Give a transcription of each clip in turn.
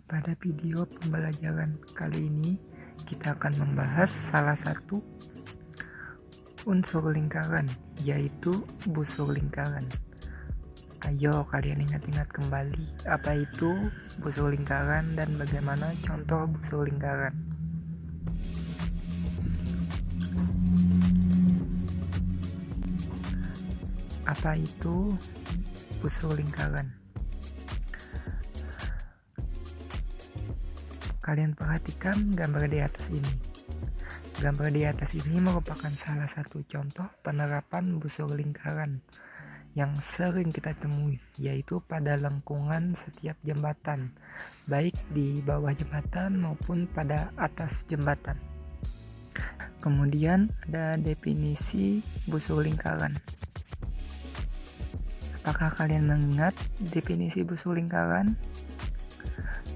Pada video pembelajaran kali ini, kita akan membahas salah satu unsur lingkaran, yaitu busur lingkaran. Ayo kalian ingat-ingat kembali apa itu busur lingkaran dan bagaimana contoh busur lingkaran. Apa itu busur lingkaran? Kalian perhatikan gambar di atas ini. Gambar di atas ini merupakan salah satu contoh penerapan busur lingkaran yang sering kita temui, yaitu pada lengkungan setiap jembatan, baik di bawah jembatan maupun pada atas jembatan. Kemudian ada definisi busur lingkaran. Apakah kalian mengingat definisi busur lingkaran?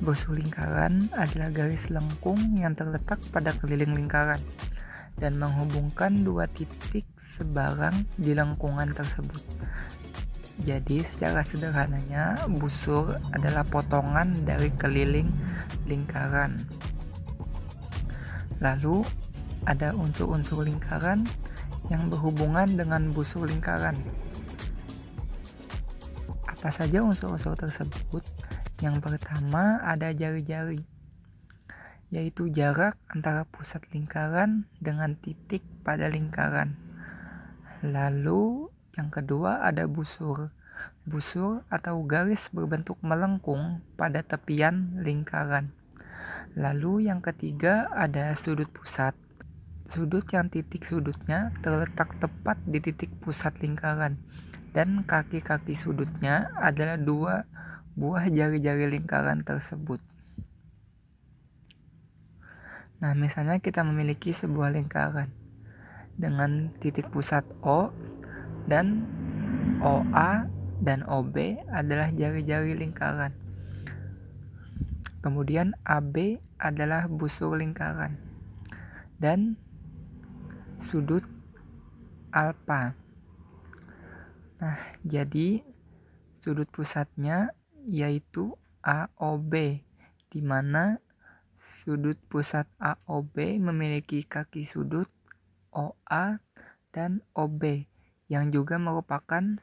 Busur lingkaran adalah garis lengkung yang terletak pada keliling lingkaran dan menghubungkan dua titik sebarang di lengkungan tersebut. Jadi secara sederhananya, busur adalah potongan dari keliling lingkaran. Lalu ada unsur-unsur lingkaran yang berhubungan dengan busur lingkaran. Apa saja unsur-unsur tersebut? Yang pertama ada jari-jari, yaitu jarak antara pusat lingkaran dengan titik pada lingkaran. Lalu yang kedua ada busur. Busur atau garis berbentuk melengkung pada tepian lingkaran. Lalu yang ketiga ada sudut pusat. Sudut yang titik sudutnya terletak tepat di titik pusat lingkaran. Dan kaki-kaki sudutnya adalah dua buah jari-jari lingkaran tersebut. Nah, misalnya kita memiliki sebuah lingkaran dengan titik pusat O dan OA dan OB adalah jari-jari lingkaran. Kemudian AB adalah busur lingkaran dan sudut alfa. Nah, jadi sudut pusatnya yaitu AOB, di mana sudut pusat AOB memiliki kaki sudut OA dan OB yang juga merupakan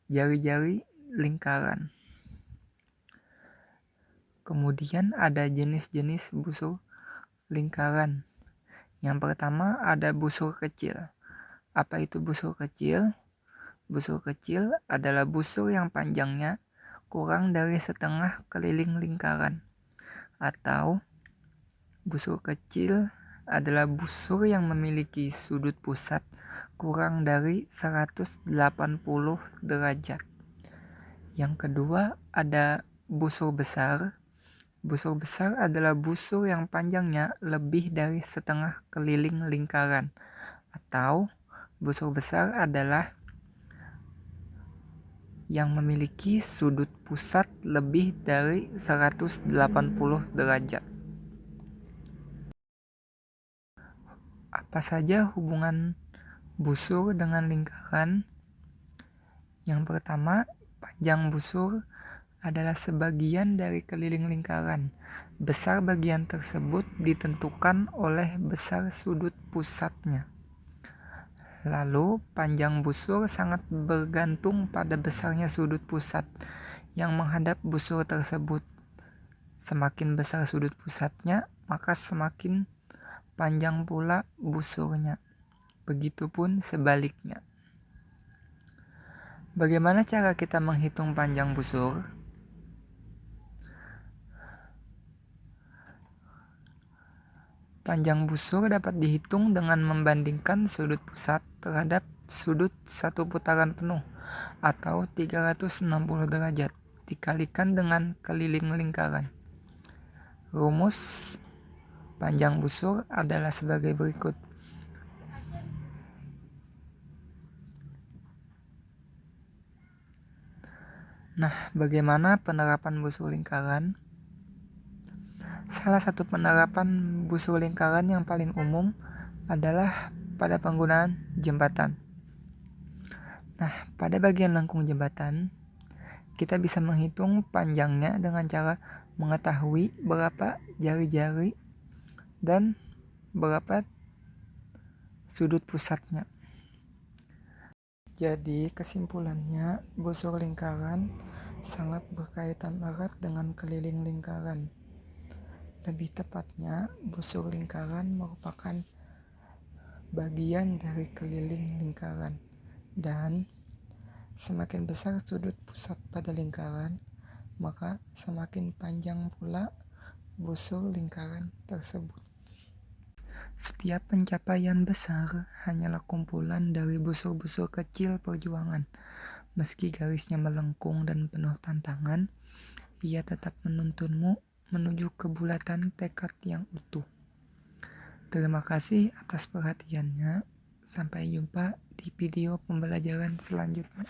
jari-jari lingkaran. Kemudian ada jenis-jenis busur lingkaran. Yang pertama ada busur kecil. Apa itu busur kecil? Busur kecil adalah busur yang panjangnya kurang dari setengah keliling lingkaran, atau busur kecil adalah busur yang memiliki sudut pusat kurang dari 180 derajat. Yang kedua ada busur besar. Busur besar adalah busur yang panjangnya lebih dari setengah keliling lingkaran, atau busur besar adalah yang memiliki sudut pusat lebih dari 180 derajat. Apa saja hubungan busur dengan lingkaran? Yang pertama, panjang busur adalah sebagian dari keliling lingkaran. Besar bagian tersebut ditentukan oleh besar sudut pusatnya. Lalu, panjang busur sangat bergantung pada besarnya sudut pusat yang menghadap busur tersebut. Semakin besar sudut pusatnya, maka semakin panjang pula busurnya. Begitupun sebaliknya. Bagaimana cara kita menghitung panjang busur? Panjang busur dapat dihitung dengan membandingkan sudut pusat terhadap sudut satu putaran penuh atau 360 derajat dikalikan dengan keliling lingkaran. Rumus panjang busur adalah sebagai berikut. Nah, bagaimana penerapan busur lingkaran? Salah satu penerapan busur lingkaran yang paling umum adalah pada penggunaan jembatan. Nah, pada bagian lengkung jembatan, kita bisa menghitung panjangnya dengan cara mengetahui berapa jari-jari dan berapa sudut pusatnya. Jadi kesimpulannya, busur lingkaran sangat berkaitan erat dengan keliling lingkaran. Lebih tepatnya, busur lingkaran merupakan bagian dari keliling lingkaran, dan semakin besar sudut pusat pada lingkaran, maka semakin panjang pula busur lingkaran tersebut. Setiap pencapaian besar hanyalah kumpulan dari busur-busur kecil perjuangan. Meski garisnya melengkung dan penuh tantangan, ia tetap menuntunmu menuju kebulatan tekad yang utuh. Terima kasih atas perhatiannya. Sampai jumpa di video pembelajaran selanjutnya.